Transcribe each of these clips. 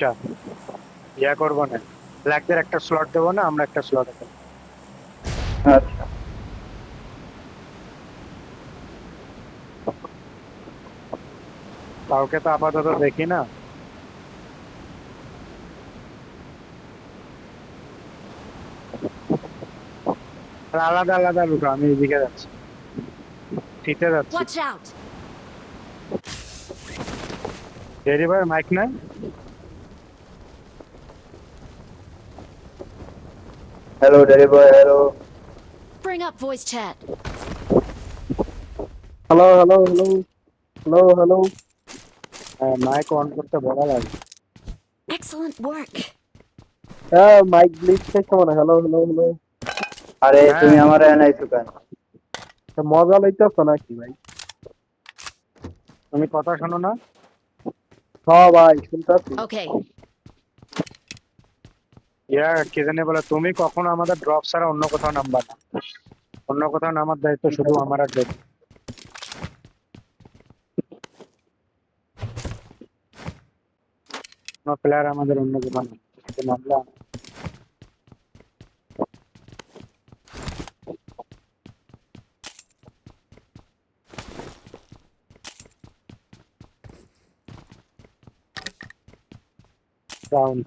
দুইটা ইয়া করবো না, ব্ল্যাকদের একটা স্লট দেবো না, আমরা একটা স্লট দেবো। আচ্ছা। কাউকে তো আপাতত দেখি না। আর আলাদা আলাদা লুটো, আমি এদিকে যাচ্ছি, ফিতে যাচ্ছি। Watch out! ডেলিভার মাইক নাই। হ্যালো ডেরি boy, hello. Bring up voice chat. Hello hello hello hello hello. Mic on করতে বলা লাগে। Excellent work. হ্যাঁ মাইক গ্লিচ থেকে মনে, হ্যালো হ্যালো হ্যালো। আরে হ্যাঁ, তুমি আমার এনাইছো কেন? মজা লইতেছো নাকি ভাই? তুমি কথা শোনো না। হ্যাঁ ভাই শুনতেছি। Okay. ইয়া কে জানে বলে, তুমি কখনো আমাদের ড্রপ ছাড়া অন্য কোথাও নামবা না। অন্য কোথাও নামার দায়িত্ব শুধু আমার আর ডেড। কোনো প্লেয়ার আমাদের অন্য কোথাও নামলা।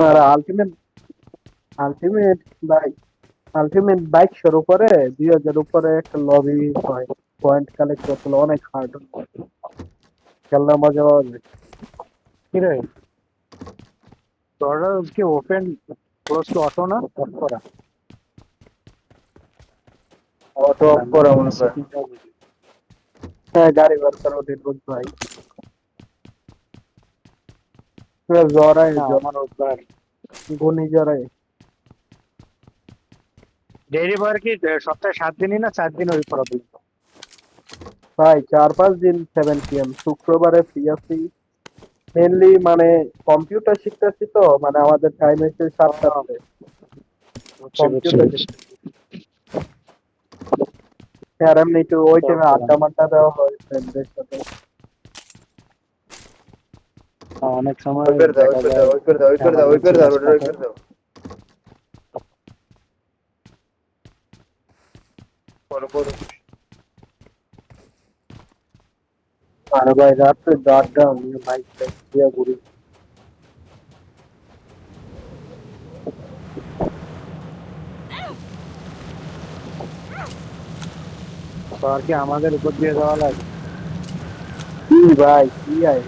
আর আলটিমেট আলটিমেট ভাই, আলটিমেট বাইক শুরু করে 2000 উপরে একটা লবি হয়, পয়েন্ট কালেক্ট করতে হলে অনেক হার্ড, খেলনা মজা পাওয়া যায়। কি রে, তোরা কি ওপেন ক্লোজ টু অটো না অফ করা? অটো অফ করা মনে করে। হ্যাঁ গাড়ি বার করা ওদের রোজ ভাই, পুরো জড়ায় না আমার ওপর গুনি জড়ায়। ডেলিভার কি সপ্তাহে 7 দিনই না 4 দিন ওই প্রবলেম? ভাই 4-5 দিন 7 PM, শুক্রবারে ফ্রি আছি মেনলি, মানে কম্পিউটার শিখতেছি তো, মানে আমাদের টাইম হচ্ছে 7টাতে বুঝছি বুঝছি কম্পিউটার। বুঝছি। আর এমনি একটু ওই টাইমে আড্ডা মাড্ডা দেওয়া হয় ফ্রেন্ডদের সাথে। অনেক সময় ওই করে দাও, ওই দেখা করে দাও, যায় ওই করে দাও, ওই করে দাও, ওই করে এমার্জেন্সি দাও, কাজ ওই থাকে। করে দাও। করো করো। আর ভাই রাত্রে আড্ডা নিয়ে বাইক দিয়ে ঘুরি। তো আর কি আমাদের উপর দিয়ে যাওয়া লাগে? কি ভাই কি আয়,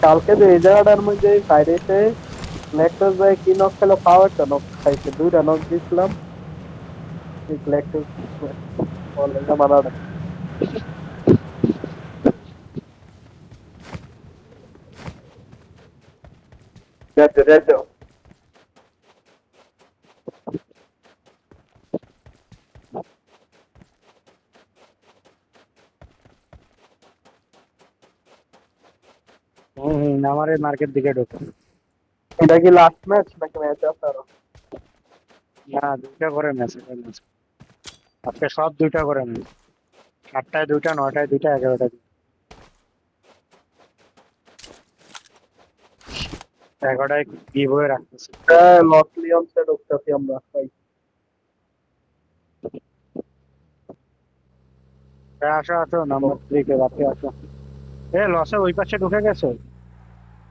কালকে যে এই জায়গাটার মধ্যে সাইডে এসে ল্যাকটোস ভাই কি নক খেলো, পাওয়ারটা নক খাইছে, 2টা নক দিয়েছিলাম। এই ল্যাকটোস বলে না মারাটা। দেখো দেখো। আমার এই মার্কেট দিকে ঢোকে। এটা কি লাস্ট ম্যাচ নাকি ম্যাচ আছে আরো? না, দুইটা করে ম্যাচ আজকে, সব দুইটা করে ম্যাচ। 8টায় দুইটা, 9টায় দুইটা, 11টায় দুইটা। 11টায় গিভ হয়ে রাখতেছে। হ্যাঁ লস লিওনসে ঢুকতেছি আমরা ভাই। আসো আসো, নাম্বার 3 কে রাতে আসো। লসে ওই পাশে ঢুকে গেছে।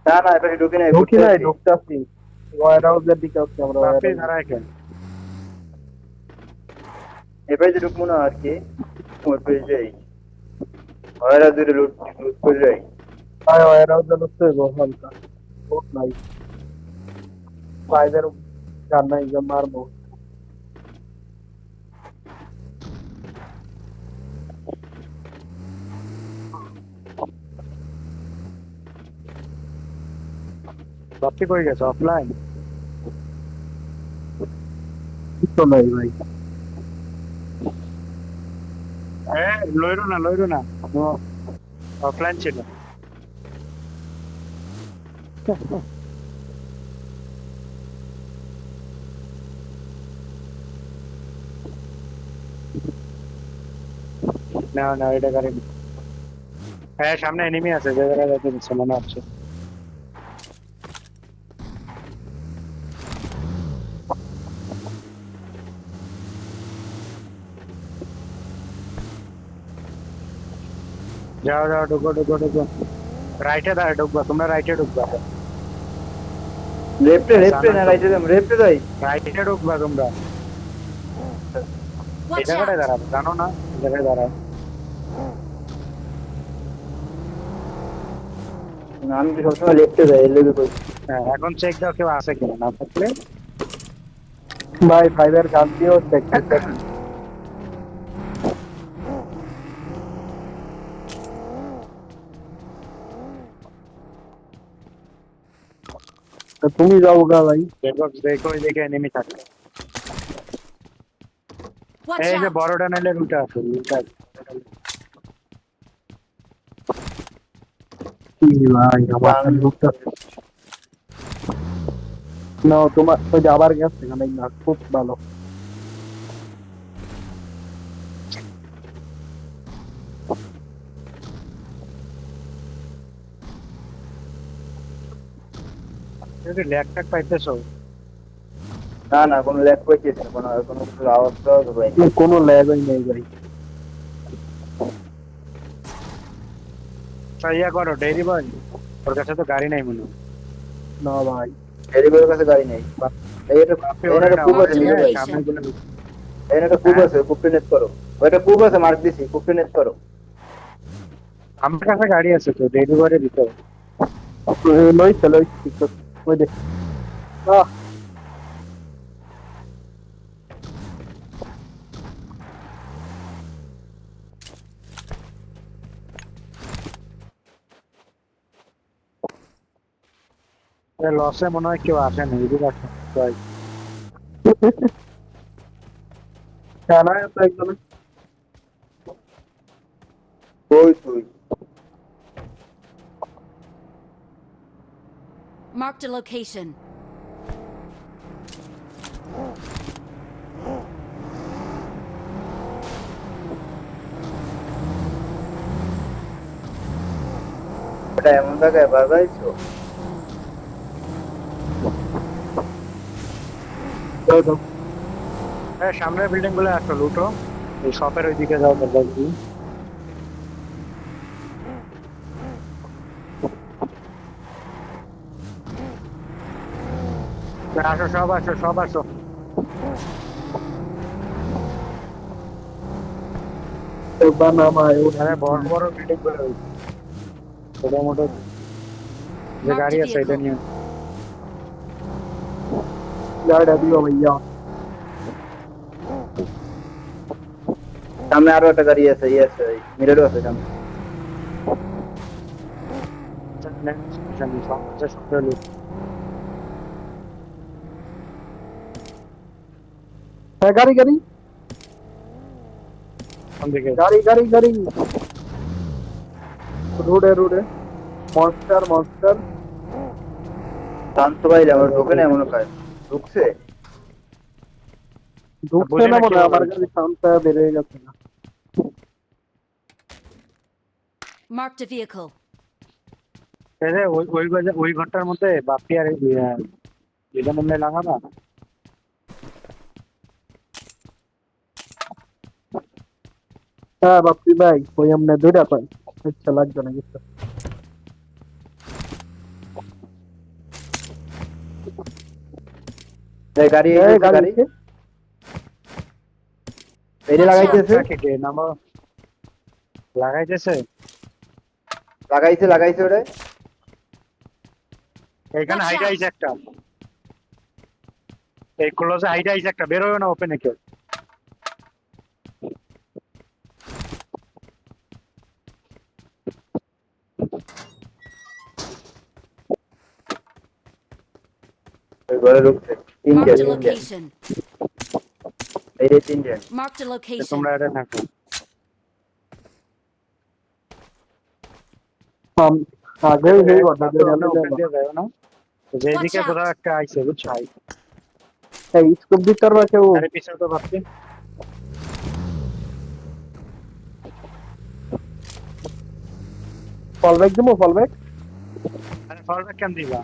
না না এবারে ঢুকি নাই, ঢুকি নাই, ঢুকতেছি ওয়ার হাউসের দিকে আছি আমরা, ওয়ার রাতে হাউস দাঁড়ায় কেন? এবারে যে ঢুকবো না আর কি, ওই পেয়ে যাই ওয়ার হাউস ধরে লুট লুট করে যাই। হ্যাঁ ওয়ার হাউসে ঢুকতে গো হালকা বহুত নাই, ফাইদের গান নাই যে মারবো। রাত্রি কই গেছে, অফলাইন? তো নাই ভাই। লইরো না লইরো না, অফলাইন ছিল। না না এটা গাড়ি না। হ্যাঁ সামনে এনিমি আছে যে জায়গায় যাইতে দিচ্ছে মনে হচ্ছে। যাও যাও ঢুকো ঢুকো ঢুকো। রাইটে দাঁড়া ঢুকবা তোমরা রাইটে ঢুকবা। লেফটে না রাইটে যাম লেফটে যাই রাইটে ঢুকবা তোমরা। এই Watch জায়গাটায় out! দাঁড়াবো জানো না এই জায়গায় দাঁড়াও। না আমি তো সবসময় লেফটে যাই এর লেগে কই হ্যাঁ এখন চেক দাও কেউ আছে কিনা না থাকলে। ভাই ফাইবার গান দিয়েও দেখতে দেখ। তা তুমি যাও গা ভাই। দেখো দেখো এই দিকে এনিমি থাকে। Watch এই যে out! বড় টানেলের রুটে আছে রুটে আছে। কি ভাই আমার গান লুকটা না তোমার ওই যে আবার গেছে এখানে না খুব ভালো। যদি ল্যাগ ট্যাগ পাইতেছো না না কোনো ল্যাগ পাইছিস না কোনো কোনো কিছু আওয়াজ টাওয়াজ হয় না কোনো ল্যাগই নেই ভাই। ইয়া করো ডেইরি বয় ওর কাছে তো গাড়ি নাই মনে হয়। না ভাই ডেলিভারির কাছে গাড়ি নেই এই এটা এটা খুব আছে ওটা লিখে ওটা। সামনে গুলো এটা খুব আছে কুপি নেট করো ওইটা খুব আছে মার্ক দিছি কুপি নেট করো আমার কাছে গাড়ি আছে তো ডেইরি বয় দিতে হবে। লইছে লইছে ঠিক আছে। ওই দেখ আহ লসে মনে হয় কেউ আসে না এদিকে আসে তাই। জানা তো একদম কই তুই Marked a location. এটা এমন জায়গায় বাজাইছো দাও দাও। হ্যাঁ সামনের বিল্ডিং গুলো আসো লুটো এই শপের ওই দিকে যাও দরকার কি। আসো সব আসো সব আসো। বানামায় আরে বড় বড় বিল্ডিং গুলো ছোট মোটো যে Marked গাড়ি a আছে এটা vehicle. নিয়ে। গাড়ি দিও ভাইয়া। সামনে আরো একটা গাড়ি আছে ইয়ে আছে মিররও আছে সামনে হ্যাঁ গাড়ি গাড়ি গাড়ি গাড়ি গাড়ি রোডে রোডে মনস্টার মনস্টার শান্ত ভাই আমার ঢোকে না এমন কাজ ঢুকছে ঢুকছে না মনে হয়, আমার কাছে সাউন্ডটা বেড়ে গেছে না। Marked a vehicle. ওই ঘরটার মধ্যে বাপি আর এটা মনে হয় লাগাবা। হ্যাঁ বাপ্পি ভাই ওই এমনি দুইটা পাই আচ্ছা লাগবে না কিছু। এই গাড়ি এই এই গাড়ি গাড়ি এটা লাগাইতেছে নাম্বার লাগাইতেছে লাগাইছে লাগাইছে ওরে এখানে Watch হাইট out! আইছে একটা এই ক্লোজে হাইট আইছে একটা বের হবে না ওপেনে কেউ। ওই ঘরে ঢুকছে তিনটে Marked a তিনটে location. এই যে তিনটে Marked a location. তোমরা এটা থাকো। আগে এই কথা তো আমরা ওখান দিয়ে যাবো না, তো যেদিকে Watch out! কোথাও একটা আইছে বুঝছো, এই স্কুপ দিতে পারবা কেউ? আরে পিছনে তো ভাবছি। ফল ব্যাক দিবো, ফল ব্যাক? আরে ফলব্যাক কেন দিবা,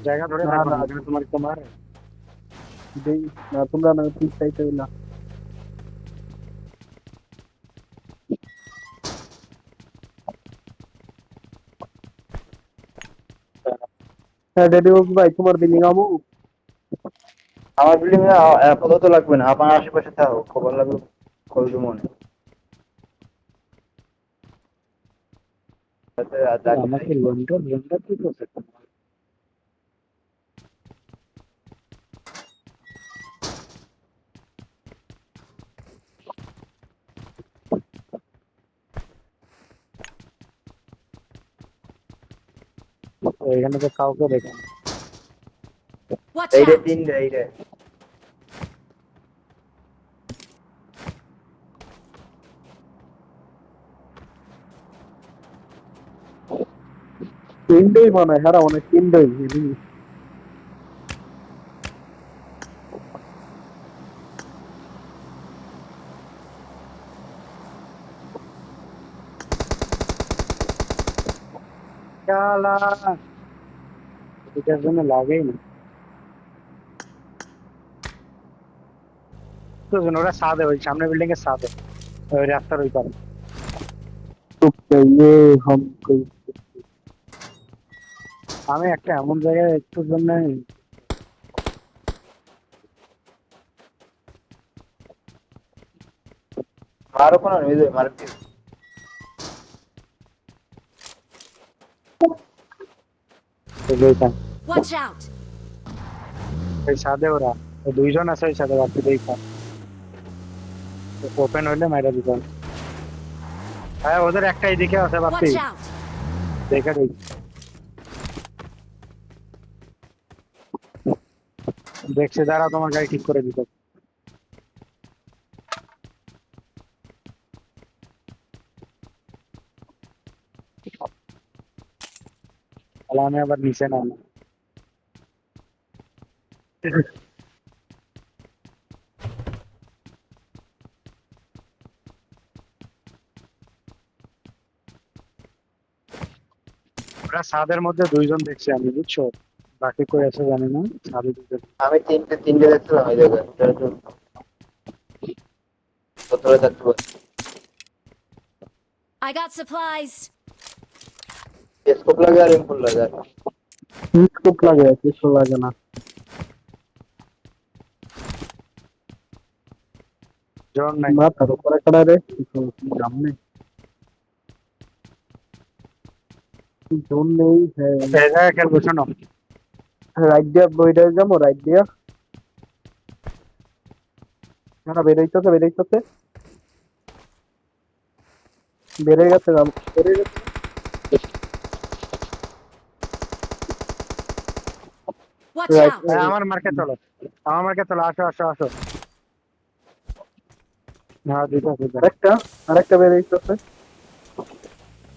জায়গা ধরে না থাকো না না, এখানে তোমার তোমার দেই না, তোমরা না ঠিক চাইতে না। হ্যাঁ ডেডি ভাই, তোমার বিল্ডিং আমু। আমার বিল্ডিং এ আপাতত লাগবে না, আপনার আশেপাশে থাকো, খবর লাগবে কল দিব মনে। আমাকে লন্ডন লন্ডন কি করছে। তো এখানে তো কাউকে দেখে না। Watch এইটা out! তিনটা এইটা। তিনটেই মানে হ্যাঁ অনেক তিনটেই। শালা, এটার জন্য লাগেই না। তো যেন ওরা সাদে, ওই সামনে বিল্ডিং এর সাদে, ওই রাস্তার ওই পারে। तो ये हम कोई আমি একটা এমন জায়গায় একটু জন্য মারো কোনো নিয়ে মারো। দেখতাম Watch out! ওই সাদে ওরা, ওই দুইজন আছে ওই সাদে, বাকি দেখতাম ওপেন হইলে মাইরা দিতাম। হ্যাঁ ওদের একটা এইদিকে আছে বাকি, Watch out! দেখে দেখ। দেখছে দাঁড়া, তোমার গাড়ি ঠিক করে দিত। তাহলে আমি আবার নিচে নাম। ওরা ছাদের মধ্যে দুইজন দেখছি আমি, বুঝছো, বাকি কই আছে জানি না। ছাদে দুইজন। আমি তিনটে দেখছিলাম এই জায়গায়, এটার জন্য কতটা থাকতে পারে। I got supplies! স্কোপ লাগে আর ইম্পুল লাগে আর स्कोप लगे কিছু লাগে না। জন নাই। মাথার উপরে করা রে কিছু সামনে জোন নেই। হ্যাঁ এই জায়গায় খেলবো, শোনো রাইট দিয়া বইটা যাবো, রাইট দিয়া না বেরোইতেছে বেরোইতেছে বেড়ে গেছে বেড়ে গেছে। Watch Right. out! হ্যাঁ, আমার মার্কে চলো, আমার মার্কে চলো, আসো আসো আসো। হ্যাঁ দুইটা দুইটা। আরেকটা বেরোইতেছে।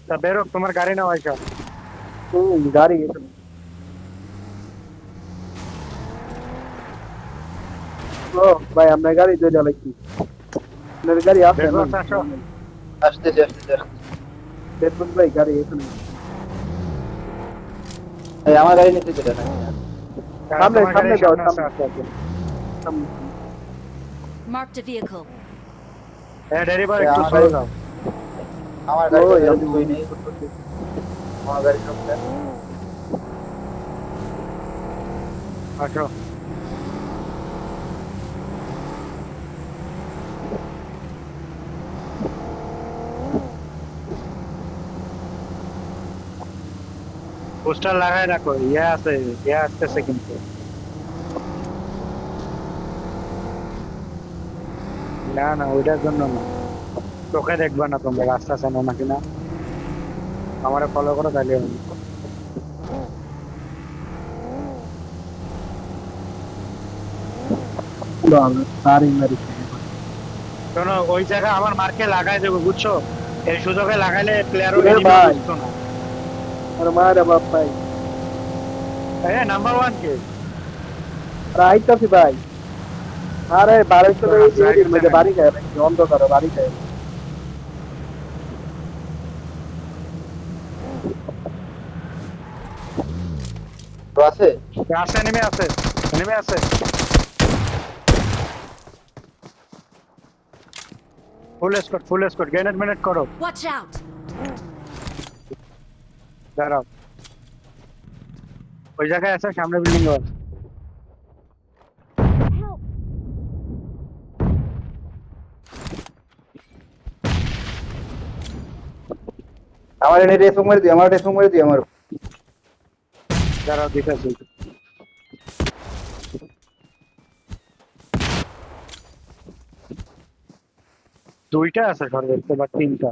তা বেরো, তোমার গাড়ি নাও আইসো। গাড়ি ও ভাই আমরা গাড়ি দুইটা লাগছি। আপনার গাড়ি আছে বেরো, না? আসো। আসতেছে আসতেছে। দেখুন ভাই গাড়ি এখানে এই আমার গাড়ি নিতে যেটা না সামনে, তোমার গাড়ি সামনে যাও, সামনে আসো, সামনে। আসো, আসো। সামনে। Marked a vehicle. হ্যাঁ ডেলিভার একটু আমার সরে গাড়ি- যাও। আমার গাড়ি ওই, কিছুই নেই, আমার গাড়ি সবটা আসো। পোস্টার লাগাই রাখো, ইয়ে আছে, ইয়ে আসতেছে কিন্তু। না না ওইটার জন্য না, চোখে দেখবা না তোমরা, রাস্তা চেনো নাকি না, আমারে ফলো করো তাহলে হবে। সারি মারি শোনো ওই জায়গা আমার মার্কে লাগাই দেবো, বুঝছো, এই সুযোগে লাগাইলে প্লেয়ারও এ ভাই। বুঝতো না। আর মারে বাপ ভাই নাম্বার ওয়ান কে আর আইতাছি ভাই আরে বাড়ি চলে এই এরিয়ার মধ্যে বাড়ি খায় নাকি অন্ধকারে বাড়ি খায় তো আছে আছে নেমে আছে নেমে আছে ফুল স্কোর গ্রেনেড মেনেট করো Watch out! দাঁড়াও ওই জায়গায় আছে সামনে বিল্ডিং আছে আমার এনে রেস মেরে দিই আমার রেস মেরে দিই আমার দাঁড়াও দেখেছি দুইটা আছে সর্বোচ্চ বা তিনটা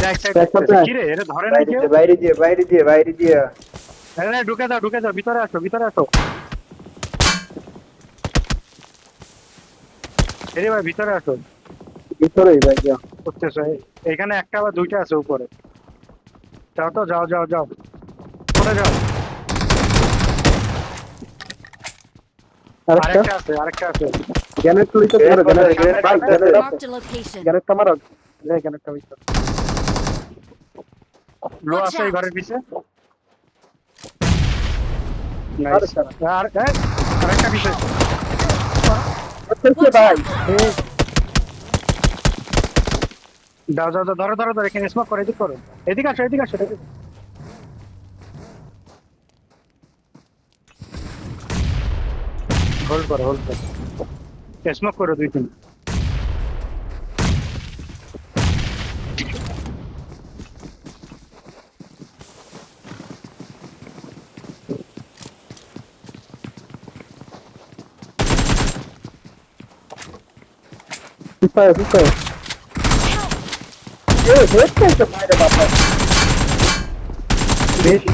রাইট সাইড Back up, কি রে এটা ধরে নাই কেউ বাইরে দিয়ে বাইরে দিয়ে বাইরে দিয়ে আরে ঢুকে যাও ভিতরে আসো এরে ভাই ভিতরে আসো ভিতরেই ভাই যা করতেছো এখানে একটা বা দুইটা আছে উপরে যাও তো যাও চলে যাও আরেকটা আছে গ্যানেট লইতে পারো গ্যানেট Grenade ভাই আছে। Gannet Marked a location. Gannet মারো লে গ্যানেটটা ভিতরে লো Watch আছে এই out. ঘরের পিছে আরে সারা আরেকটা পিছে করতেছে ভাই যাও ধরো এখানে স্মোক করো এদিকে আসো হোল্ড করো স্মোক করো 2-3 পিছায় হেড খাইছে ভাই রে বাপ বেশি